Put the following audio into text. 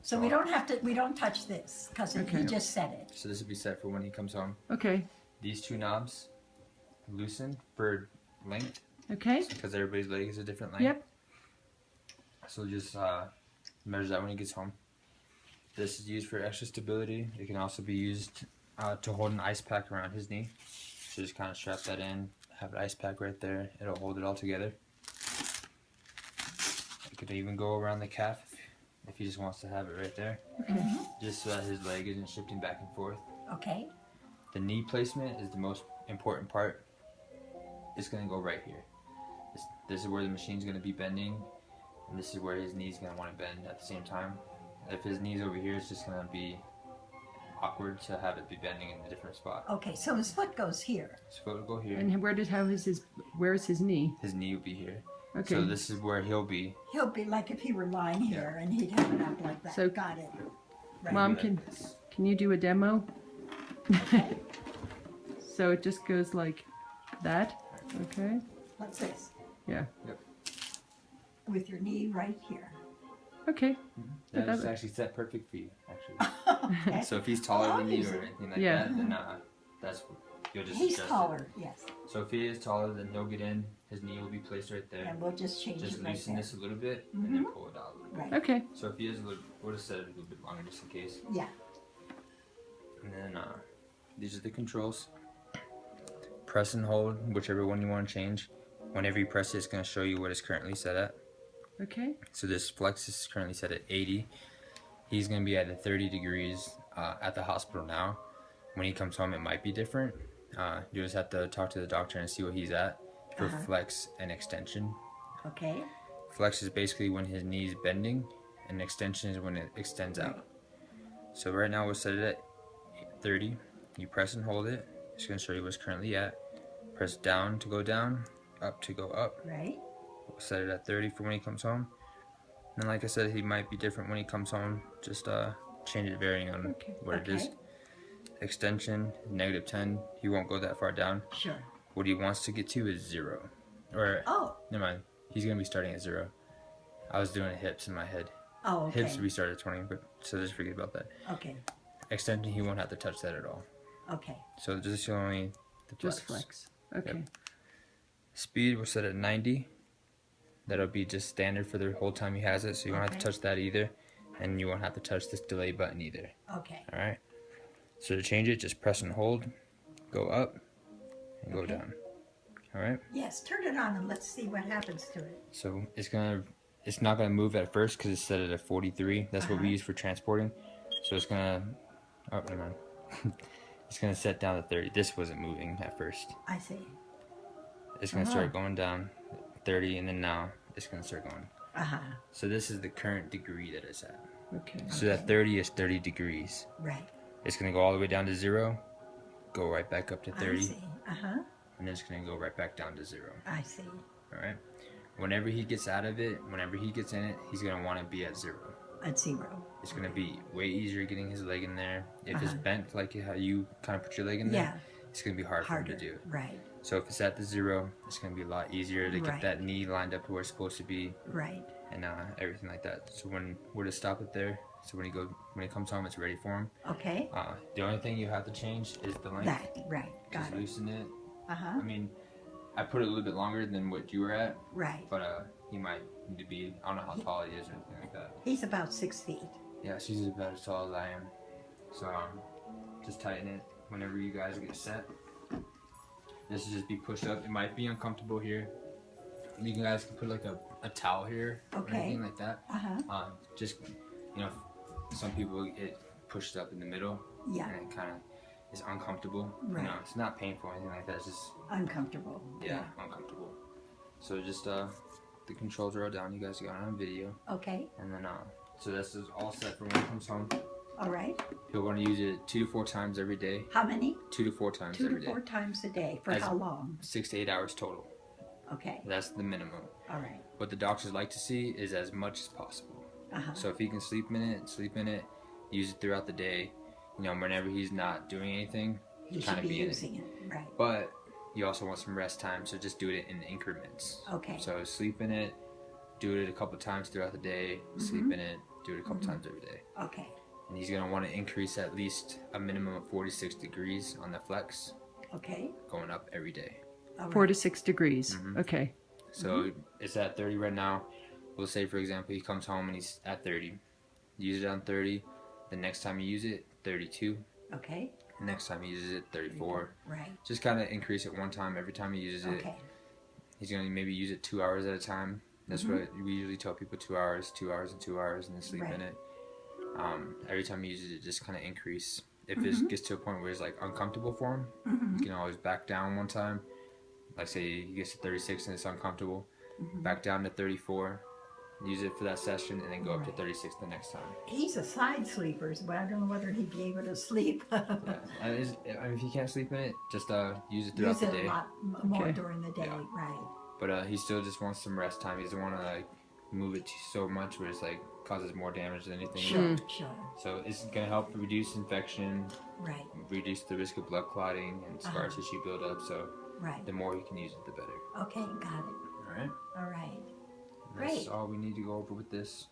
So we don't touch this because he just set it. So this will be set for when he comes home. Okay. These two knobs loosen for length. Okay. Because everybody's leg is a different length. Yep. So just measure that when he gets home. This is used for extra stability. It can also be used to hold an ice pack around his knee. So just kind of strap that in, have an ice pack right there. It'll hold it all together. It could even go around the calf if he just wants to have it right there. Okay. Just so that his leg isn't shifting back and forth. Okay. The knee placement is the most important part. It's going to go right here. This is where the machine's going to be bending, and this is where his knee's going to want to bend at the same time. If his knee's over here, it's just going to be awkward to have it be bending in a different spot. Okay, so his foot goes here. His foot will go here. And where's his knee? His knee will be here. Okay. So this is where he'll be. He'll be like if he were lying here and he'd have it up like that. So- Got it. Right. Mom, can you do a demo? Okay. So it just goes like that. Okay. Like this. Yeah. Yep. With your knee right here. Okay. That But is that- actually set perfect for you, actually. Okay. So if he's taller I'll than you use or it. anything like Yeah. that, then that's you'll just He's adjust taller, yes. it. So if he is taller, then he'll get in. His knee will be placed right there. And we'll just change Just it right loosen there. this a little bit and then pull it out a little bit. Right. Okay. So if he is a little, we'll just set it a little bit longer just in case. Yeah. And then these are the controls. Press and hold, whichever one you want to change. Whenever you press it, it's going to show you what it's currently set at. Okay. So this flex is currently set at 80. He's going to be at the 30 degrees at the hospital now. When he comes home, it might be different. You just have to talk to the doctor and see what he's at for flex and extension. Okay. Flex is basically when his knee is bending, and extension is when it extends out. So right now we'll set it at 30. You press and hold it. It's going to show you what's currently at. Press down to go down, up to go up. Right. We'll set it at 30 for when he comes home. And like I said, he might be different when he comes home. Just change it varying on what it is. Extension, -10. He won't go that far down. Sure. What he wants to get to is 0. Or, never mind. He's going to be starting at 0. I was doing hips in my head. Oh, okay. Hips we start at 20, but so just forget about that. Okay. Extension, he won't have to touch that at all. Okay. So just only the flex. Just flex. Okay. Yep. Speed we'll set at 90. That'll be just standard for the whole time he has it, so you won't have to touch that either, and you won't have to touch this delay button either. Okay. All right. So to change it, just press and hold, go up, and go down. All right. Yes, turn it on and let's see what happens to it. So it's not gonna move at first because it's set at a 43. That's what we use for transporting. So it's gonna, oh never mind. It's gonna set down to 30. This wasn't moving at first. I see. It's gonna start going down 30, and then now it's gonna start going. So this is the current degree that it's at. Okay. So that 30 is 30 degrees. Right. It's gonna go all the way down to 0, go right back up to 30, I see. and then it's gonna go right back down to 0. I see. All right. Whenever he gets out of it, whenever he gets in it, he's gonna want to be at 0. At 0. It's gonna be way easier getting his leg in there. If it's bent, like how you kind of put your leg in there, it's gonna be hard for him to do. Right. So if it's at the 0, it's gonna be a lot easier to get that knee lined up to where it's supposed to be. Right. And everything like that. So when we're to stop it there, so when he comes home, it's ready for him. Okay. The only thing you have to change is the length. That, right. Got Just it. loosen it. I mean, I put it a little bit longer than what you were at. Right. But he might need to be, I don't know how tall he is or anything like that. He's about 6 feet. Yeah, she's about as tall as I am. So just tighten it whenever you guys get set. This will just be pushed up. It might be uncomfortable here. You guys can put like a towel here or anything like that. Just, you know, some people get pushed up in the middle. Yeah. And it kind of is uncomfortable. Right. You know, it's not painful or anything like that. It's just uncomfortable. Yeah, uncomfortable. So just the controls are all down. You guys got it on video. Okay. And then so this is all set for when he comes home. All right. He'll want to use it 2 to 4 times every day. How many? 2 to 4 times 2 every to day. 4 times a day. For how long? 6 to 8 hours total. Okay. That's the minimum. All right. What the doctors like to see is as much as possible. So if he can sleep in it, use it throughout the day. You know, whenever he's not doing anything, he kind should of be be using it. Right. But you also want some rest time, so just do it in increments. Okay. So sleep in it, do it a couple times throughout the day, sleep in it, Do it a couple times every day. Okay. And he's going to want to increase at least a minimum of 46 degrees on the flex, Okay. going up every day. All right. 4 to 6 degrees. Mhm. Okay. So it's at 30 right now. We'll say, for example, he comes home and he's at 30. Use it on 30. The next time you use it, 32. Okay. Next time he uses it, 34. Right. Just kind of increase it one time every time he uses it. Okay. He's going to maybe use it 2 hours at a time. That's what we usually tell people, 2 hours, 2 hours, and 2 hours, and then sleep in it. Every time he uses it, just kind of increase. If it gets to a point where it's like uncomfortable for him, you can always back down one time. Like say he gets to 36 and it's uncomfortable, back down to 34, use it for that session, and then go up to 36 the next time. He's a side sleeper, but I don't know whether he'd be able to sleep. Yeah. And if you can't sleep in it, just use it throughout Use the it day. a lot more Okay. during the day, Yeah. right? But he still just wants some rest time. He doesn't want to like move it so much where it's like causes more damage than anything. Sure, sure. So it's gonna help reduce infection, Right, reduce the risk of blood clotting and scar tissue buildup. So right. the more you can use it, the better. Okay, got it. All right. All right. That's Great. all we need to go over with this.